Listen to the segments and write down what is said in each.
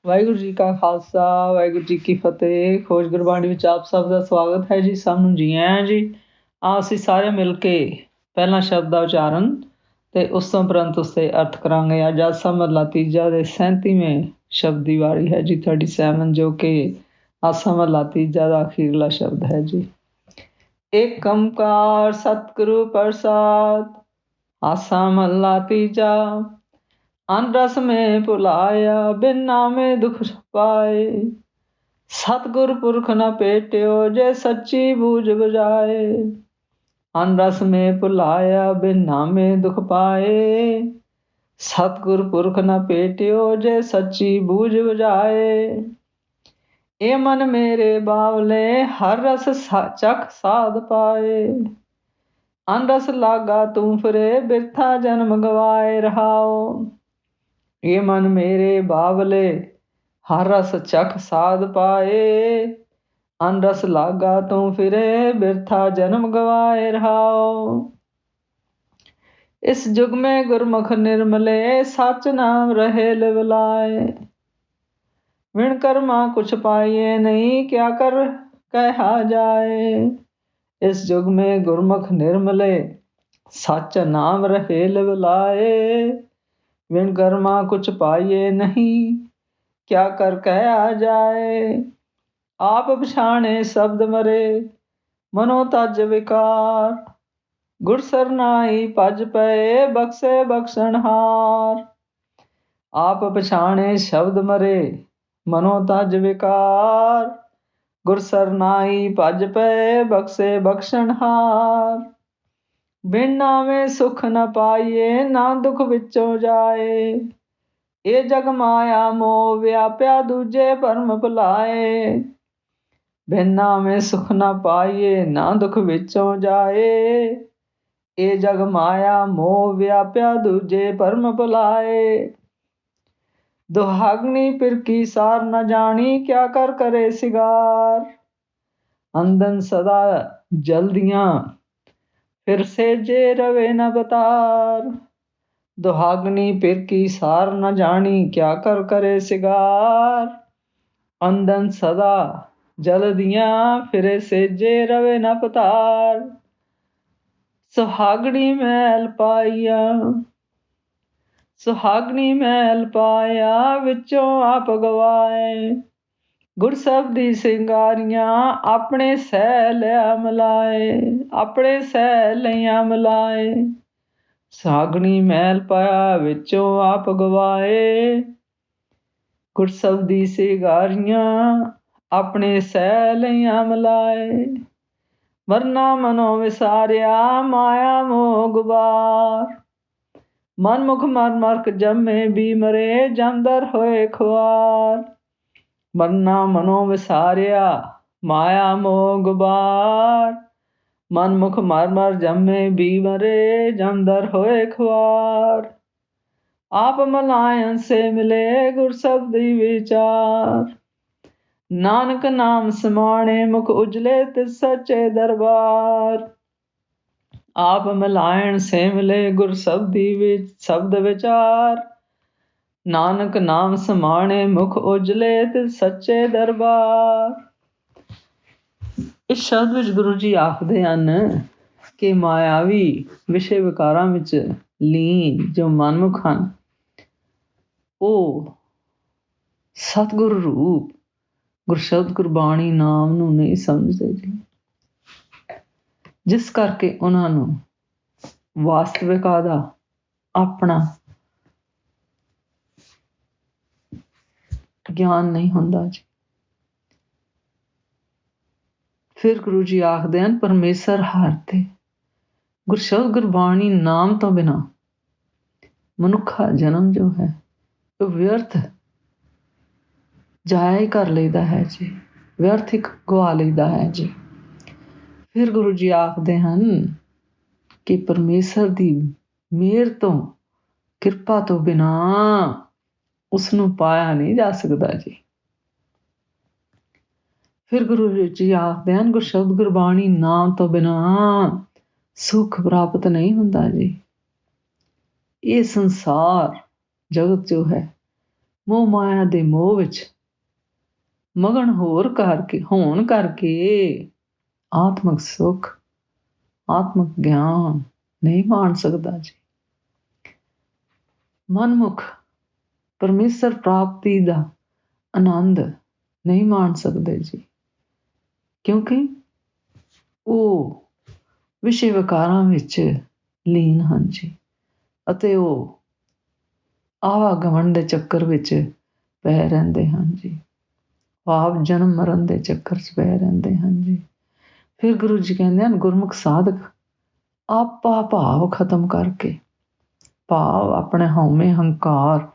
ਵਾਹਿਗੁਰੂ ਜੀ ਕਾ ਖਾਲਸਾ, ਵਾਹਿਗੁਰੂ ਜੀ ਕੀ ਫਤਿਹ। ਖੋਜ ਗੁਰਬਾਣੀ ਵਿੱਚ ਆਪ ਸਭ ਦਾ ਸਵਾਗਤ ਹੈ ਜੀ। ਸਭ ਨੂੰ ਜੀ ਆਇਆਂ ਜੀ। ਅਸੀਂ ਸਾਰੇ ਮਿਲ ਕੇ ਪਹਿਲਾਂ ਸ਼ਬਦ ਦਾ ਉਚਾਰਨ ਤੇ ਉਸ ਤੋਂ ਉਪਰੰਤ ਉਸ ਦੇ ਅਰਥ ਕਰਾਂਗੇ। ਅੱਜ ਆਸਾ ਮਹਲਾ ਤੀਜਾ ਦੇ 37ਵੇਂ ਸ਼ਬਦ ਦੀ ਵਾਰੀ ਹੈ ਜੀ 37, ਜੋ ਕਿ ਆਸਾ ਮਹਲਾ ਤੀਜਾ ਦਾ ਅਖੀਰਲਾ ਸ਼ਬਦ ਹੈ ਜੀ। ਏਕ ਓੰਕਾਰ ਸਤਿਗੁਰੂ ਪ੍ਰਸਾਦ। ਆਸਾ ਮਹਲਾ ਤੀਜਾ। ਅਨ ਰਸ ਮੈਂ ਭੁਲਾਇਆ, ਬਿਨ ਨਾਮੇ ਦੁਖ ਪਾਏ। ਸਤਿਗੁਰ ਪੁਰਖ ਨ ਭੇਟਿਓ, ਜੇ ਸੱਚੀ ਬੂਝ ਬੁਝਾਏ। ਅਨ ਰਸ ਮੈਂ ਭੁਲਾਇਆ, ਬਿਨ ਨਾਮੇ ਦੁਖ ਪਾਏ। ਸਤਿਗੁਰ ਪੁਰਖ ਨ ਭੇਟਿਓ, ਜੇ ਸੱਚੀ ਬੂਝ ਬੁਝਾਏ। ਇਹ ਮਨ ਮੇਰੇ ਬਾਵਲੇ, ਹਰ ਰਸ ਚਖ ਸਾਧ ਪਾਏ। ਅਨ ਰਸ ਲਾਗਾ ਤੂੰ ਫਿਰੇ, ਬਿਰਥਾ ਜਨਮ ਗਵਾਏ ਰਹਾਓ। ਇਹ ਮਨ ਮੇਰੇ ਬਾਵਲੇ, ਹਰ ਰਸ ਚਖ ਸਾਧ ਪਾਏ। ਅਨ ਰਸ ਲਾਗਾ ਤੂੰ ਫਿਰੇ, ਬਿਰਥਾ ਜਨਮ ਗਵਾਏ ਰਹਾਓ। ਇਸ ਜੁਗ ਮੈਂ ਗੁਰਮੁਖ ਨਿਰਮਲੇ, ਸਚ ਨਾਮ ਰਹੇ ਲਿਵਲਾਏ। ਵਿਣ ਕਰਮਾ ਕੁਛ ਪਾਈਏ ਨਹੀਂ, ਕਿਆ ਕਰ ਕਹਿਆ ਜਾਏ। ਇਸ ਜੁਗ ਮੈਂ ਗੁਰਮੁਖ ਨਿਰਮਲੇ, ਸਚ ਨਾਮ ਰਹੇ ਲਿਵਲਾਏ। ਵਿਣ ਕਰਮਾ ਕੁਛ ਪਾਈਏ ਨਹੀਂ, ਕਿਆ ਕਰ ਕਹਿਆ ਜਾਏ। ਆਪ ਪਛਾਣੇ ਸ਼ਬਦ ਮਰੇ, ਮਨੋ ਤਜ ਵਿਕਾਰ। ਗੁਰ ਸਰਨਾਈ ਭਜ ਪਏ, ਬਖਸ਼ੇ ਬਖਸ਼ਣਹਾਰ। ਆਪ ਪਛਾਣੇ ਸ਼ਬਦ ਮਰੇ, ਮਨੋ ਤਜ ਵਿਕਾਰ। ਗੁਰ ਸਰਨਾਈ ਭਜ ਪਏ, ਬਖਸ਼ੇ ਬਖਸ਼ਣਹਾਰ। ਬਿਨ ਨਾਵੇਂ ਸੁਖ ਨ ਪਾਈਏ, ਨਾ ਦੁਖ ਵਿੱਚੋਂ ਜਾਏ। ਇਹ ਜਗ ਮਾਇਆ ਮੋਹ ਵਿਆਪਿਆ, ਦੂਜੇ ਭਰਮ ਭੁਲਾਏ। ਬਿਨ ਨਾਵੇਂ ਸੁਖ ਨ ਪਾਈਏ, ਨਾ ਦੁਖ ਵਿੱਚੋਂ ਜਾਏ। ਇਹ ਜਗ ਮਾਇਆ ਮੋਹ ਵਿਆਪਿਆ, ਦੂਜੇ ਭਰਮ ਭੁਲਾਏ। ਦੁਹਾਗਣੀ ਪਿਰਕੀ ਸਾਰ ਨ ਜਾਣੀ, ਕਿਆ ਕਰ ਕਰੇ ਸਿਗਾਰ। ਅੰਧਨ ਸਦਾ ਜਲਦੀਆਂ, ਫਿਰ ਸੇਜੇ ਰਵੇ ਨ ਬਤਾਰ। ਦੁਹਾਗਣੀ ਪਿਰਕੀ ਸਾਰ ਨ ਜਾਣੀ, ਕਿਆ ਕਰ ਕਰੇ ਸਿਗਾਰ। ਅੰਧਨ ਸਦਾ ਜਲਦੀਆਂ, ਫਿਰੇ ਸੇਜੇ ਰਵੇ ਨ ਪਤਾਰ। ਸੁਹਾਗਣੀ ਮੈਲ ਪਾਈਆ, ਸੁਹਾਗਣੀ ਮੈਲ ਪਾਇਆ, ਵਿੱਚੋਂ ਆਪ ਗਵਾਏ। ਗੁਰ ਸ਼ਬਦੀ ਸਿੰਗਾਰੀਆਂ, ਆਪਣੇ ਸਹਿ ਲਿਆ ਮਿਲਾਏ। ਆਪਣੇ ਸਹਿ ਲਈਆਂ ਮਿਲਾਏ। ਸੁਹਾਗਣੀ ਮੈਲ ਪਾਇਆ, ਵਿੱਚੋਂ ਆਪ ਗਵਾਏ। ਗੁਰ ਸ਼ਬਦੀ ਸਿੰਗਾਰੀਆਂ, ਆਪਣੇ ਸਹਿ ਲਈਆਂ ਮਿਲਾਏ। ਮਰਨਾ ਮਨੋ ਵਿਸਾਰਿਆ, ਮਾਇਆ ਮੋਹ ਗੁਬਾਰ। ਮਨ ਮੁਖ ਮਰ ਮਰਕ ਜੰਮੇ ਬੀ ਮਰੇ, ਜਮਦਰ ਹੋਏ ਖੁਆਰ। ਮਰਨਾ ਮਨੋ ਵਿਸਾਰਿਆ, ਮਾਇਆ ਮੋਹ ਗੁਬਾਰ। ਮਨ ਮੁਖ ਮਰ ਮਰ ਜੰਮੇ ਬੀ ਮਰੇ, ਜਮਦਰ ਹੋਏ ਖੁਆਰ। ਆਪ ਮਲਾਇਣ ਸੇ ਮਿਲੇ, ਗੁਰ ਸ਼ਬਦੀ ਵਿਚਾਰ। ਨਾਨਕ ਨਾਮ ਸਮਾਣੇ, ਮੁਖ ਉਜਲੇ ਤਿਸ ਸੱਚੇ ਦਰਬਾਰ। ਆਪ ਮਿਲਾਇਣ ਸੇ ਮਿਲੇ, ਗੁਰ ਸ਼ਬਦੀ ਸ਼ਬਦ ਵਿਚਾਰ। ਨਾਨਕ ਨਾਮ ਸਮਾਣੇ, ਮੁਖ ਉਜਲੇ ਤਿਸ ਸੱਚੇ ਦਰਬਾਰ। ਇਸ ਸ਼ਬਦ ਵਿੱਚ ਗੁਰੂ ਜੀ ਆਖਦੇ ਹਨ ਕਿ ਮਾਇਆਵੀ ਵਿਸ਼ੇ ਵਿਕਾਰਾਂ ਵਿੱਚ ਲੀਨ ਜੋ ਮਨਮੁਖ ਹਨ, ਉਹ ਸਤਿਗੁਰ ਰੂਪ ਗੁਰਸ਼ਬਦ ਗੁਰਬਾਣੀ ਨਾਮ ਨੂੰ ਨਹੀਂ ਸਮਝਦੇ ਜੀ। ਜਿਸ ਕਰਕੇ ਉਹਨਾਂ ਨੂੰ ਵਾਸਤਵਿਕਤਾ ਦਾ ਆਪਣਾ ਗਿਆਨ ਨਹੀਂ ਹੁੰਦਾ ਜੀ। ਫਿਰ ਗੁਰੂ ਜੀ ਆਖਦੇ ਹਨ, ਪਰਮੇਸ਼ਰ ਹਰ ਤੇ ਗੁਰਸ਼ਬਦ ਗੁਰਬਾਣੀ ਨਾਮ ਤੋਂ ਬਿਨਾਂ ਮਨੁੱਖਾ ਜਨਮ ਜੋ ਹੈ ਉਹ ਵਿਅਰਥ ਜਾਇਆ ਹੀ ਕਰ ਲਈਦਾ ਹੈ ਜੀ, ਵਿਅਰਥ ਹੀ ਗਵਾ ਲਈਦਾ ਹੈ ਜੀ। ਫਿਰ ਗੁਰੂ ਜੀ ਆਖਦੇ ਹਨ ਕਿ ਪਰਮੇਸ਼ਰ ਦੀ ਮਿਹਰ ਤੋਂ, ਕਿਰਪਾ ਤੋਂ ਬਿਨਾਂ ਉਸਨੂੰ ਪਾਇਆ ਨਹੀਂ ਜਾ ਸਕਦਾ ਜੀ। ਫਿਰ ਗੁਰੂ ਜੀ ਆਖਦੇ ਹਨ, ਗੁਰਸ਼ਬਦ ਗੁਰਬਾਣੀ ਨਾਮ ਤੋਂ ਬਿਨਾਂ ਸੁੱਖ ਪ੍ਰਾਪਤ ਨਹੀਂ ਹੁੰਦਾ ਜੀ। ਇਹ ਸੰਸਾਰ ਜਗਤ ਜੋ ਹੈ ਮੋਹ ਮਾਇਆ ਦੇ ਮੋਹ ਵਿੱਚ ਮਗਨ ਹੋਣ ਕਰਕੇ ਆਤਮਿਕ ਸੁੱਖ, ਆਤਮਿਕ ਗਿਆਨ ਨਹੀਂ ਮਾਣ ਸਕਦਾ ਜੀ। ਮਨਮੁਖ ਪਰਮੇਸ਼ਰ ਪ੍ਰਾਪਤੀ ਦਾ ਆਨੰਦ ਨਹੀਂ ਮਾਣ ਸਕਦੇ ਜੀ, ਕਿਉਂਕਿ ਉਹ ਵਿਸ਼ੇ ਵਿਕਾਰਾਂ ਵਿੱਚ ਲੀਨ ਹਨ ਜੀ, ਅਤੇ ਉਹ ਆਵਾਗਮਨ ਦੇ ਚੱਕਰ ਵਿੱਚ ਪੈ ਰਹਿੰਦੇ ਹਨ ਜੀ, ਭਾਵ ਜਨਮ ਮਰਨ ਦੇ ਚੱਕਰ 'ਚ ਪੈ ਰਹਿੰਦੇ ਹਨ ਜੀ। ਫਿਰ ਗੁਰੂ ਜੀ ਕਹਿੰਦੇ ਹਨ, ਗੁਰਮੁਖ ਸਾਧਕ ਆਪਾ ਭਾਵ ਖਤਮ ਕਰਕੇ, ਭਾਵ ਆਪਣੇ ਹਉਮੈ ਹੰਕਾਰ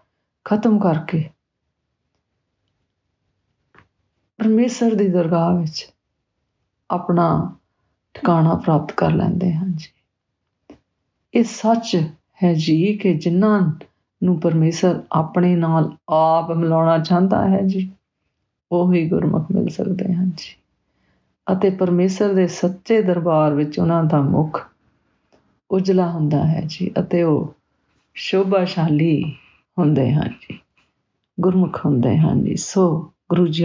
ਖਤਮ ਕਰਕੇ ਪਰਮੇਸ਼ਰ ਦੀ ਦਰਗਾਹ ਵਿੱਚ ਆਪਣਾ ਠਿਕਾਣਾ ਪ੍ਰਾਪਤ ਕਰ ਲੈਂਦੇ ਹਨ ਜੀ। ਇਹ ਸੱਚ ਹੈ ਜੀ ਕਿ ਜਿਨ੍ਹਾਂ ਨੂੰ ਪਰਮੇਸ਼ਰ ਆਪਣੇ ਨਾਲ ਆਪ ਮਿਲਾਉਣਾ ਚਾਹੁੰਦਾ ਹੈ ਜੀ, ਉਹੀ ਗੁਰਮੁਖ ਮਿਲ ਸਕਦੇ ਹਨ ਜੀ, ਅਤੇ ਪਰਮੇਸ਼ਰ ਦੇ ਸੱਚੇ ਦਰਬਾਰ ਵਿੱਚ ਉਹਨਾਂ ਦਾ ਮੁਖ ਉਜਲਾ ਹੁੰਦਾ ਹੈ ਜੀ, ਅਤੇ ਉਹ ਸ਼ੋਭਾਸ਼ਾਲੀ ਹੁੰਦੇ ਹਨ ਜੀ, ਗੁਰਮੁਖ ਹੁੰਦੇ ਹਨ ਜੀ। ਸੋ ਗੁਰੂ ਜੀ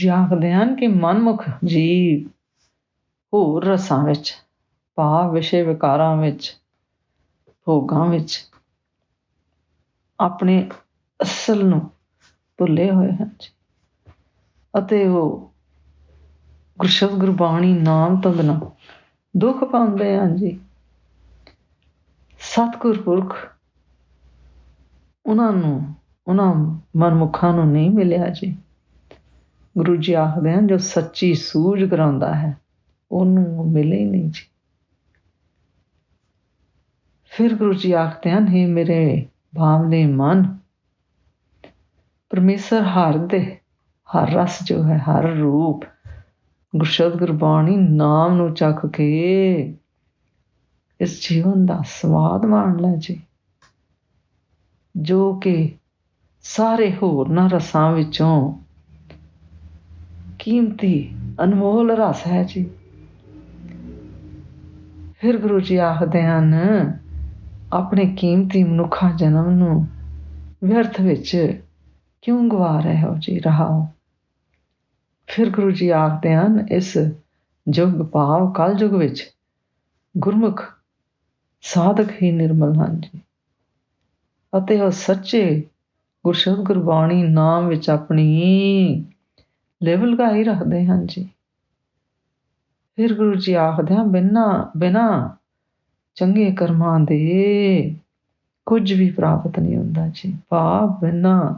ਆਖਦੇ ਹਨ ਕਿ ਮਨਮੁਖ ਜੀਵ ਹੋਰ ਰਸਾਂ ਵਿੱਚ, ਭਾਵ ਵਿਸ਼ੇ ਵਿਕਾਰਾਂ ਵਿੱਚ, ਭੋਗਾਂ ਵਿੱਚ ਆਪਣੇ ਅਸਲ ਨੂੰ ਭੁੱਲੇ ਹੋਏ ਹਨ ਜੀ, ਅਤੇ ਉਹ ਗੁਰਸ਼ਬਦ ਗੁਰਬਾਣੀ ਨਾਮ ਤੋਂ ਬਿਨਾਂ ਦੁੱਖ ਪਾਉਂਦੇ ਹਨ ਜੀ। ਸਤਿਗੁਰ ਪੁਰਖ ਉਹਨਾਂ ਮਨਮੁਖਾਂ ਨੂੰ ਨਹੀਂ ਮਿਲਿਆ ਜੀ। ਗੁਰੂ ਜੀ ਆਖਦੇ ਹਨ, ਜੋ ਸੱਚੀ ਸੂਝ ਕਰਾਉਂਦਾ ਹੈ ਉਹਨੂੰ ਮਿਲੇ ਹੀ ਨਹੀਂ ਜੀ। ਫਿਰ ਗੁਰੂ ਜੀ ਆਖਦੇ ਹਨ, ਹੇ ਮੇਰੇ ਭਾਵਨੇ ਮਨ, ਪਰਮੇਸ਼ਰ ਹਰ ਰਸ ਜੋ ਹੈ, ਹਰ ਰੂਪ ਗੁਰਸ਼ਬਦ ਗੁਰਬਾਣੀ ਨਾਮ ਨੂੰ ਚੱਖ ਕੇ ਇਸ ਜੀਵਨ ਦਾ ਸਵਾਦ ਮਾਣ ਲੈ ਜੀ, ਜੋ ਕਿ ਸਾਰੇ ਹੋਰਨਾਂ ਰਸਾਂ ਵਿੱਚੋਂ ਕੀਮਤੀ ਅਨਮੋਲ ਰਸ ਹੈ ਜੀ। ਫਿਰ ਗੁਰੂ ਜੀ ਆਖਦੇ ਹਨ, ਆਪਣੇ ਕੀਮਤੀ ਮਨੁੱਖਾ ਜਨਮ ਨੂੰ ਵਿਅਰਥ ਵਿੱਚ ਕਿਉਂ ਗਵਾ ਰਹੇ ਹੋ ਜੀ, ਰਹਾਓ। ਫਿਰ ਗੁਰੂ ਜੀ ਆਖਦੇ ਹਨ, ਇਸ ਯੁੱਗ ਭਾਵ ਕਲ ਯੁੱਗ ਵਿੱਚ ਗੁਰਮੁਖ ਸਾਧਕ ਹੀ ਨਿਰਮਲ ਹਨ ਜੀ, ਅਤੇ ਉਹ ਸੱਚੇ ਗੁਰਸ਼ਬਦ ਗੁਰਬਾਣੀ ਨਾਮ ਵਿੱਚ ਆਪਣੀ ਲਿਵ ਲਗਾਈ ਰੱਖਦੇ ਹਨ ਜੀ। ਫਿਰ ਗੁਰੂ ਜੀ ਆਖਦੇ ਹਨ, ਬਿਨਾਂ ਚੰਗੇ ਕਰਮਾਂ ਦੇ ਕੁਝ ਵੀ ਪ੍ਰਾਪਤ ਨਹੀਂ ਹੁੰਦਾ ਜੀ, ਭਾਵ ਬਿਨਾਂ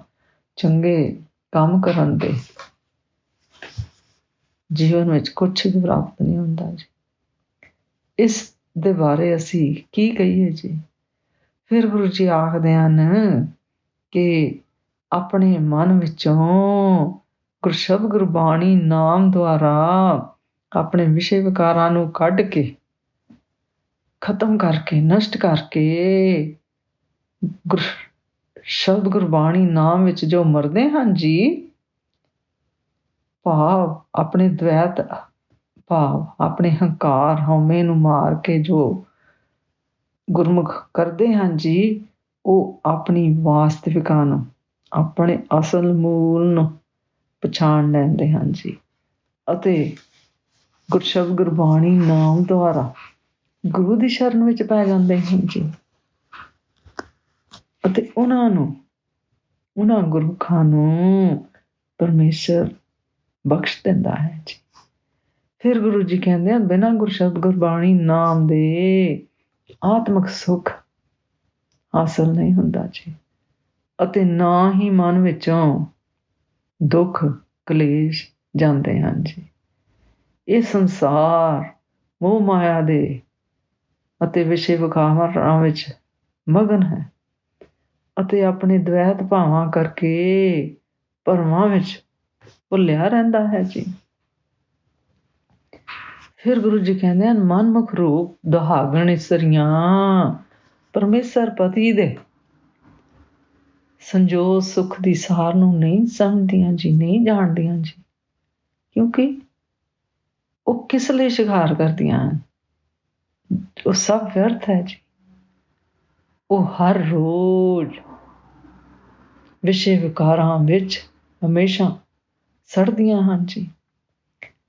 ਚੰਗੇ ਕੰਮ ਕਰਨ ਦੇ ਜੀਵਨ ਵਿੱਚ ਕੁਛ ਵੀ ਪ੍ਰਾਪਤ ਨਹੀਂ ਹੁੰਦਾ ਜੀ। ਇਸ ਦੇ ਬਾਰੇ ਅਸੀਂ ਕੀ ਕਹੀਏ ਜੀ। ਫਿਰ ਗੁਰੂ ਜੀ ਆਖਦੇ ਹਨ ਕਿ ਆਪਣੇ ਮਨ ਵਿੱਚੋਂ ਗੁਰਸ਼ਬਦ ਗੁਰਬਾਣੀ ਨਾਮ ਦੁਆਰਾ ਆਪਣੇ ਵਿਸ਼ੇ ਵਿਕਾਰਾਂ ਨੂੰ ਕੱਢ ਕੇ, ਖਤਮ ਕਰਕੇ, ਨਸ਼ਟ ਕਰਕੇ ਸ਼ਬਦ ਗੁਰਬਾਣੀ ਨਾਮ ਵਿੱਚ ਜੋ ਮਰਦੇ ਹਨ ਜੀ, ਭਾਵ ਆਪਣੇ ਦਵੈਤ ਭਾਵ ਆਪਣੇ ਹੰਕਾਰ ਹਉਮੈ ਨੂੰ ਮਾਰ ਕੇ ਜੋ ਗੁਰਮੁਖ ਕਰਦੇ ਹਨ ਜੀ, ਉਹ ਆਪਣੀ ਵਾਸਤਵਿਕਤਾ ਨੂੰ, ਆਪਣੇ ਅਸਲ ਮੂਲ ਨੂੰ ਪਛਾਣ ਲੈਂਦੇ ਹਨ ਜੀ, ਅਤੇ ਗੁਰਸ਼ਬਦ ਗੁਰਬਾਣੀ ਨਾਮ ਦੁਆਰਾ ਗੁਰੂ ਦੀ ਸ਼ਰਨ ਵਿੱਚ ਪੈ ਜਾਂਦੇ ਹਨ ਜੀ, ਅਤੇ ਉਹਨਾਂ ਗੁਰਮੁਖਾਂ ਨੂੰ ਪਰਮੇਸ਼ਰ ਬਖਸ਼ ਦਿੰਦਾ ਹੈ ਜੀ। ਫਿਰ ਗੁਰੂ ਜੀ ਕਹਿੰਦੇ ਹਨ, ਬਿਨਾਂ ਗੁਰਸ਼ਬਦ ਗੁਰਬਾਣੀ ਨਾਮ ਦੇ ਆਤਮਿਕ ਸੁੱਖ ਹਾਸਲ ਨਹੀਂ ਹੁੰਦਾ ਜੀ, ਅਤੇ ਨਾ ਹੀ ਮਨ ਵਿੱਚੋਂ ਦੁੱਖ ਕਲੇਸ਼ ਜਾਂਦੇ ਹਨ ਜੀ। ਇਹ ਸੰਸਾਰ ਮੋਹ ਮਾਇਆ ਦੇ ਅਤੇ ਵਿਸ਼ੇ ਵਿਕਾਰਾਂ ਵਿੱਚ ਮਗਨ ਹੈ, ਅਤੇ ਆਪਣੇ ਦਵੈਤ ਭਾਵਾਂ ਕਰਕੇ ਭਰਮਾਂ ਵਿੱਚ ਭੁੱਲਿਆ ਰਹਿੰਦਾ ਹੈ ਜੀ। ਫਿਰ ਗੁਰੂ ਜੀ ਕਹਿੰਦੇ ਹਨ, ਮਨਮੁਖ ਰੂਪ ਦੁਹਾਗਣ ਇਸਤਰੀਆਂ ਪਰਮੇਸ਼ਰ ਪਤੀ ਦੇ ਸੰਜੋਗ ਸੁੱਖ ਦੀ ਸਾਰ ਨੂੰ ਨਹੀਂ ਸਮਝਦੀਆਂ ਜੀ, ਨਹੀਂ ਜਾਣਦੀਆਂ ਜੀ, ਕਿਉਂਕਿ ਉਹ ਕਿਸ ਲਈ ਸ਼ਿੰਗਾਰ ਕਰਦੀਆਂ ਹਨ, ਉਹ ਸਭ ਵਿਅਰਥ ਹੈ ਜੀ। ਉਹ ਹਰ ਰੋਜ਼ ਵਿਸ਼ੇ ਵਿਕਾਰਾਂ ਵਿੱਚ ਹਮੇਸ਼ਾ ਸੜਦੀਆਂ ਹਨ ਜੀ,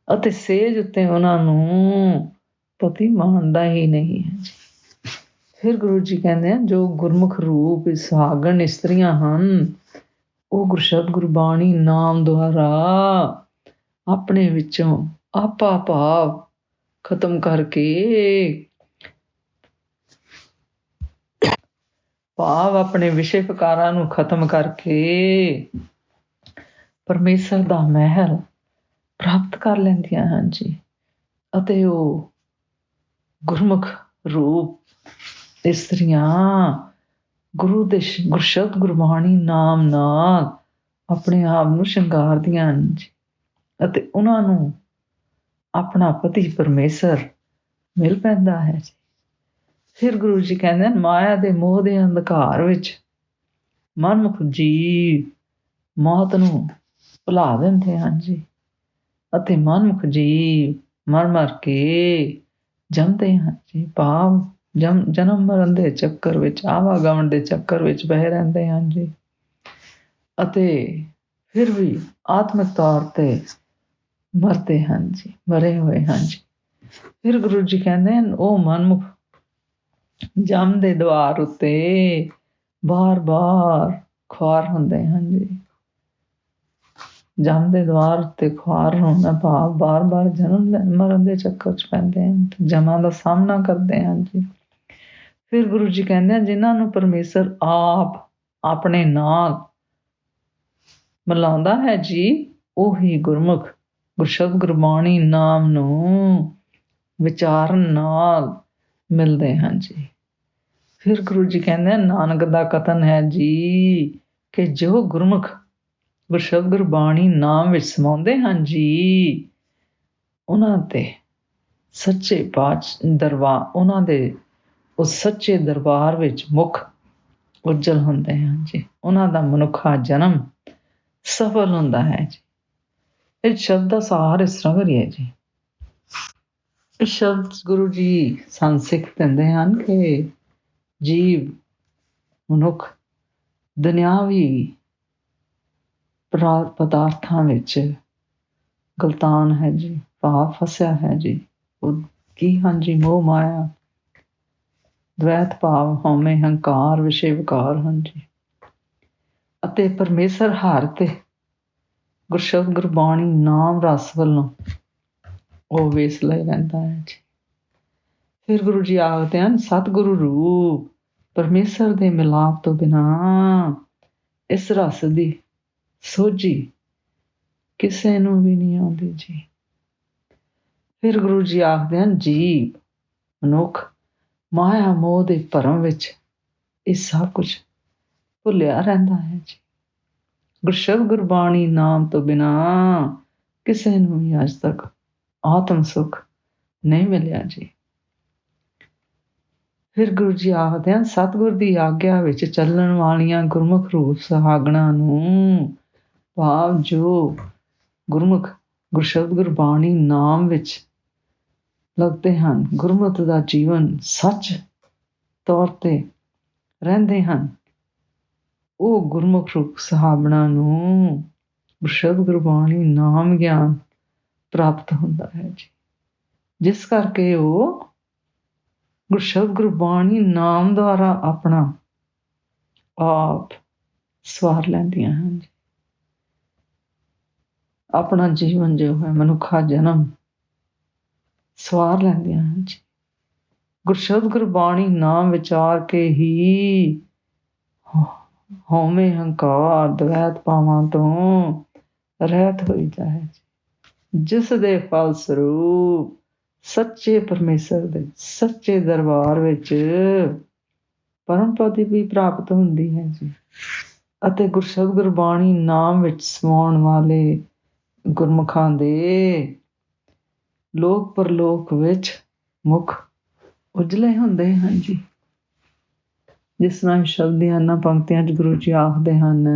ਅਤੇ ਸੇਜ ਉੱਤੇ ਉਹਨਾਂ ਨੂੰ ਪਤੀ ਮਾਣਦਾ ਹੀ ਨਹੀਂ ਹੈ ਜੀ। ਫਿਰ ਗੁਰੂ ਜੀ ਕਹਿੰਦੇ ਹਨ, ਜੋ ਗੁਰਮੁਖ ਰੂਪ ਸੁਹਾਗਣ ਇਸਤਰੀਆਂ ਹਨ, ਉਹ ਗੁਰਸ਼ਬਦ ਗੁਰਬਾਣੀ ਨਾਮ ਦੁਆਰਾ ਆਪਣੇ ਵਿੱਚੋਂ ਆਪਾ ਭਾਵ ਖਤਮ ਕਰਕੇ, ਭਾਵ ਆਪਣੇ ਵਿਸ਼ੇ ਵਿਕਾਰਾਂ ਨੂੰ ਖਤਮ ਕਰਕੇ ਪਰਮੇਸ਼ਰ ਦਾ ਮਹਿਲ ਪ੍ਰਾਪਤ ਕਰ ਲੈਂਦੀਆਂ ਹਨ ਜੀ। ਅਤੇ ਉਹ ਗੁਰਮੁਖ ਰੂਪ ਇਸਤਰੀਆਂ ਗੁਰੂ ਦੇ ਗੁਰਸ਼ਬਦ ਗੁਰਬਾਣੀ ਨਾਮ ਨਾਲ ਆਪਣੇ ਆਪ ਨੂੰ ਸ਼ਿੰਗਾਰਦੀਆਂ ਹਨ ਜੀ, ਅਤੇ ਉਹਨਾਂ ਨੂੰ ਆਪਣਾ ਪਤੀ ਪਰਮੇਸ਼ਰ ਮਿਲ ਪੈਂਦਾ ਹੈ ਜੀ। ਫਿਰ ਗੁਰੂ ਜੀ ਕਹਿੰਦੇ ਹਨ, ਮਾਇਆ ਦੇ ਮੋਹ ਦੇ ਅੰਧਕਾਰ ਵਿੱਚ ਮਨਮੁਖ ਜੀਵ ਮੌਤ ਨੂੰ ਭੁਲਾ ਦਿੰਦੇ ਹਨ ਜੀ, ਅਤੇ ਮਨਮੁਖ ਜੀਵ ਮਰ ਮਰ ਕੇ ਜੰਮਦੇ ਹਨ ਜੀ। ਭਾਵ ਜਨਮ ਮਰਨ ਦੇ ਚੱਕਰ ਵਿੱਚ, ਆਵਾਗਮਨ ਦੇ ਚੱਕਰ ਵਿੱਚ ਬਹਿ ਰਹਿੰਦੇ ਹਨ ਜੀ, ਅਤੇ ਫਿਰ ਵੀ ਆਤਮਿਕ ਤੌਰ ਤੇ ਮਰਦੇ ਹਨ ਜੀ, ਮਰੇ ਹੋਏ ਹਨ ਜੀ। ਫਿਰ ਗੁਰੂ ਜੀ ਕਹਿੰਦੇ ਹਨ, ਉਹ ਮਨਮੁਖ ਜਮ ਦੇ ਦੁਆਰ ਉੱਤੇ ਬਾਰ-ਬਾਰ ਖੁਆਰ ਹੁੰਦੇ ਹਨ ਜੀ। ਜਮ ਦੇ ਦੁਆਰ ਉੱਤੇ ਖੁਆਰ ਹੋਣਾ ਭਾਵ ਬਾਰ-ਬਾਰ ਜਨਮ ਮਰਨ ਦੇ ਚੱਕਰ 'ਚ ਪੈਂਦੇ ਹਨ, ਜਮਾਂ ਦਾ ਸਾਹਮਣਾ ਕਰਦੇ ਹਨ ਜੀ। ਫਿਰ ਗੁਰੂ ਜੀ ਕਹਿੰਦੇ ਹਨ, ਜਿਨ੍ਹਾਂ ਨੂੰ ਪਰਮੇਸ਼ਰ ਆਪ ਆਪਣੇ ਨਾਲ ਮਿਲਾਉਂਦਾ ਹੈ ਜੀ, ਉਹੀ ਗੁਰਮੁਖ ਗੁਰਸ਼ਬਦ ਗੁਰਬਾਣੀ ਨਾਮ ਨੂੰ ਵਿਚਾਰਨ ਨਾਲ ਮਿਲਦੇ ਹਨ ਜੀ। ਫਿਰ ਗੁਰੂ ਜੀ ਕਹਿੰਦੇ ਹਨ, ਨਾਨਕ ਦਾ ਕਥਨ ਹੈ ਜੀ ਕਿ ਜੋ ਗੁਰਮੁਖ ਗੁਰਸ਼ਬਦ ਗੁਰਬਾਣੀ ਨਾਮ ਵਿੱਚ ਸਮਾਉਂਦੇ ਹਨ ਜੀ, ਉਹਨਾਂ ਤੇ ਸੱਚੇ ਦਰਬਾਰ, ਉਹਨਾਂ ਦੇ ਉਸ ਸੱਚੇ ਦਰਬਾਰ ਵਿੱਚ ਮੁਖ ਉਜਲ ਹੁੰਦੇ ਹਨ ਜੀ। ਉਹਨਾਂ ਦਾ ਮਨੁੱਖਾ ਜਨਮ ਸਫਲ ਹੁੰਦਾ ਹੈ ਜੀ। ਇਸ ਸ਼ਬਦ ਦਾ ਸਾਰ ਇਸ ਤਰ੍ਹਾਂ ਕਰੀਏ ਜੀ। ਇਸ ਸ਼ਬਦ ਗੁਰੂ ਜੀ ਸਾਨੂੰ ਸਿੱਖ ਦਿੰਦੇ ਹਨ ਕਿ ਜੀਵ ਮਨੁੱਖ ਦੁਨਿਆਵੀ ਪਦਾਰਥਾਂ ਵਿੱਚ ਗਲਤਾਨ ਹੈ ਜੀ, ਭਾਵ ਫਸਿਆ ਹੈ ਜੀ। ਉਹ ਕੀ ਹਨ ਜੀ? ਮੋਹ ਮਾਇਆ, ਦਵੈਤ ਭਾਵ, ਹਉਮੈ, ਹੰਕਾਰ, ਵਿਸ਼ੇ ਵਿਕਾਰ ਹਨ ਜੀ। ਅਤੇ ਪਰਮੇਸ਼ਰ ਹਰ ਤੇ ਗੁਰਸ਼ਬਦ ਗੁਰਬਾਣੀ ਨਾਮ ਰਸ ਵੱਲੋਂ ਉਹ ਵੇਸ ਲੈ ਰਹਿੰਦਾ ਹੈ ਜੀ। ਫਿਰ ਗੁਰੂ ਜੀ ਆਖਦੇ ਹਨ, ਸਤਿਗੁਰੂ ਰੂਪ ਪਰਮੇਸ਼ਰ ਦੇ ਮਿਲਾਪ ਤੋਂ ਬਿਨਾਂ ਇਸ ਰਸ ਦੀ ਸੋਝੀ ਕਿਸੇ ਨੂੰ ਵੀ ਨਹੀਂ ਆਉਂਦੀ ਜੀ। ਫਿਰ ਗੁਰੂ ਜੀ ਆਖਦੇ ਹਨ, ਜੀਵ ਮਨੁੱਖ ਮਾਇਆ ਮੋਹ ਦੇ ਭਰਮ ਵਿੱਚ ਇਹ ਸਭ ਕੁਝ ਭੁੱਲਿਆ ਰਹਿੰਦਾ ਹੈ ਜੀ। ਗੁਰਸ਼ਬਦ ਗੁਰਬਾਣੀ ਨਾਮ ਤੋਂ ਬਿਨਾਂ ਕਿਸੇ ਨੂੰ ਵੀ ਅੱਜ ਤੱਕ ਆਤਮ ਸੁੱਖ ਨਹੀਂ ਮਿਲਿਆ ਜੀ। ਫਿਰ ਗੁਰੂ ਜੀ ਆਖਦੇ ਹਨ, ਸਤਿਗੁਰ ਦੀ ਆਗਿਆ ਵਿੱਚ ਚੱਲਣ ਵਾਲੀਆਂ ਗੁਰਮੁਖ ਰੂਪ ਸੁਹਾਗਣਾਂ ਨੂੰ, ਭਾਵ ਜੋ ਗੁਰਮੁਖ ਗੁਰਸ਼ਬਦ ਗੁਰਬਾਣੀ ਨਾਮ ਵਿੱਚ ਲੱਗਦੇ ਹਨ, ਗੁਰਮਤਿ ਦਾ ਜੀਵਨ ਸੱਚ ਤੌਰ ਤੇ ਰਹਿੰਦੇ ਹਨ, ਉਹ ਗੁਰਮੁਖ ਰੂਪ ਸੁਹਾਗਣਾਂ ਨੂੰ ਗੁਰਸ਼ਬਦ ਗੁਰਬਾਣੀ ਨਾਮ ਗਿਆਨ ਪ੍ਰਾਪਤ ਹੁੰਦਾ ਹੈ ਜੀ। ਜਿਸ ਕਰਕੇ ਉਹ ਗੁਰਸ਼ਬਦ ਗੁਰਬਾਣੀ ਨਾਮ ਦੁਆਰਾ ਆਪਣਾ ਆਪ ਸਵਾਰ ਲੈਂਦੀਆਂ ਹਨ ਜੀ। ਆਪਣਾ ਜੀਵਨ ਜੋ ਹੈ ਮਨੁੱਖਾ ਜਨਮ ਸਵਾਰ ਲੈਂਦੀਆਂ ਹਨ ਜੀ। ਗੁਰਸ਼ਬਦ ਗੁਰਬਾਣੀ ਨਾਮ ਵਿਚਾਰ ਕੇ ਹੀ ਹਉਮੈ, ਹੰਕਾਰ, ਦਵੈਤ ਭਾਵਾਂ ਤੋਂ ਰਹਿਤ ਹੋਈਦਾ ਹੈ ਜੀ, ਜਿਸ ਦੇ ਫਲ ਸਰੂਪ ਸੱਚੇ ਪਰਮੇਸ਼ਰ ਦੇ ਸੱਚੇ ਦਰਬਾਰ ਵਿੱਚ ਪਰਮ ਪਦ ਵੀ ਪ੍ਰਾਪਤ ਹੁੰਦੀ ਹੈ ਜੀ। ਅਤੇ ਗੁਰਸ਼ਬਦ ਗੁਰਬਾਣੀ ਨਾਮ ਵਿੱਚ ਸਮਾਉਣ ਵਾਲੇ ਗੁਰਮੁਖਾਂ ਦੇ ਲੋਕ ਪਰਲੋਕ ਵਿੱਚ ਮੁਖ ਉਜਲੇ ਹੁੰਦੇ ਹਨ ਜੀ। ਜਿਸ ਤਰ੍ਹਾਂ ਸ਼ਬਦ ਦੀਆਂ ਇਹਨਾਂ ਪੰਕਤੀਆਂ 'ਚ ਗੁਰੂ ਜੀ ਆਖਦੇ ਹਨ,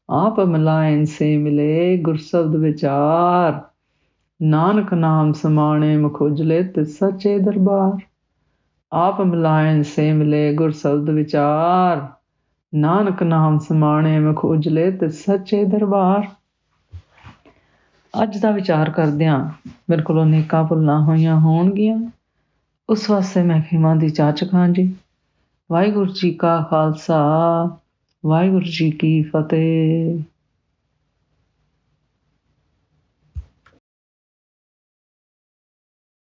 ਆਪ ਮਿਲਾਇਨ ਸੇ ਮਿਲੇ ਗੁਰਸ਼ਬਦ ਵਿਚਾਰ, ਨਾਨਕ ਨਾਮ ਸਮਾਣੇ ਮੁਖ ਉਜਲੇ ਤੇ ਸੱਚੇ ਦਰਬਾਰ। ਆਪ ਮਿਲਾਇਣ ਸੇ ਮਿਲੇ ਗੁਰ ਸ਼ਬਦ ਵਿਚਾਰ, ਨਾਨਕ ਨਾਮ ਸਮਾਣੇ ਮੁਖ ਉਜਲੇ ਤੇ ਸੱਚੇ ਦਰਬਾਰ। ਅੱਜ ਦਾ ਵਿਚਾਰ ਕਰਦਿਆਂ ਮੇਰੇ ਕੋਲੋਂ ਅਨੇਕਾਂ ਭੁੱਲਾਂ ਹੋਈਆਂ ਹੋਣਗੀਆਂ, ਉਸ ਵਾਸਤੇ ਮੈਂ ਖਿਮਾ ਦੀ ਚਾਚਕ ਹਾਂ ਜੀ। ਵਾਹਿਗੁਰੂ ਜੀ ਕਾ ਖਾਲਸਾ, ਵਾਹਿਗੁਰੂ ਜੀ ਕੀ ਫਤਿਹ।